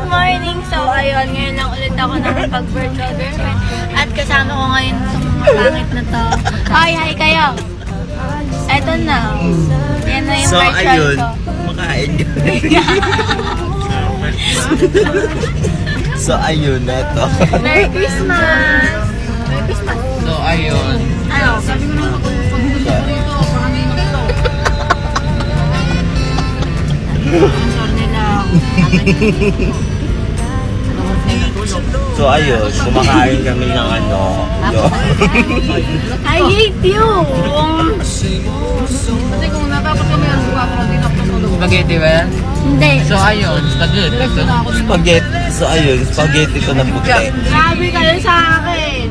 morning! So, ayun, ngayon lang ulit ako nakapag-virtual girlfriend. At kasama ko ngayon itong mga pangit na to. Hi, hi kayo! Eto na. Yan na yung So, virtual ayun. ko. Makain ka. So, ayun na to. Merry Christmas! Merry Christmas! So, ayun. Ano? Sabi mo naman sponsor nila. So, ayun. Kumakain kami ng ano. I hate you! Kasi kung natapos kami ang buka ko, hindi na ako tulog. Spaghetti ba yan? Hindi. So, ayun. Spaghetti. Spaghetti. So, ayun. Spaghetti ko na puti. Grabe kayo sa akin!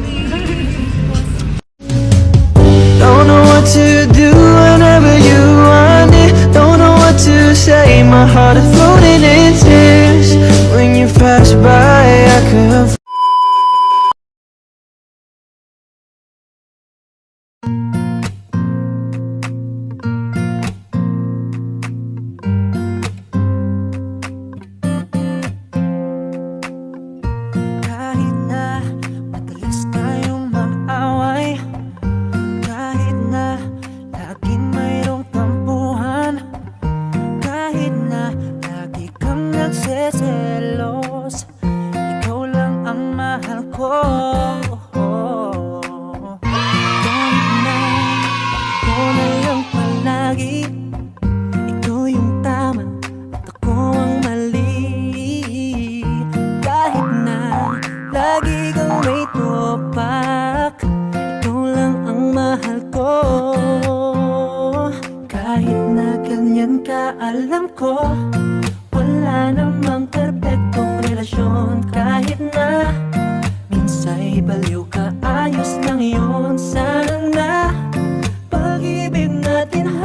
Don't know what to do whenever you want it. Don't know what to say. My heart is floating in tears. When you pass by, I could. Kahit na madalas tayong mag-away, kahit na laging mayroong tampuhan, kahit na lagi kang nagseselos, ikaw lang ang mahal ko. Kahit na ikaw na lang palagi, ikaw yung tama at ako ang mali. Kahit na lagi kang may topak, ikaw lang ang mahal ko. Kahit na ganyan ka, alam ko wala namang perpektong relasyon. Kahit na minsa'y baliw ka, ayos lang yun. Sana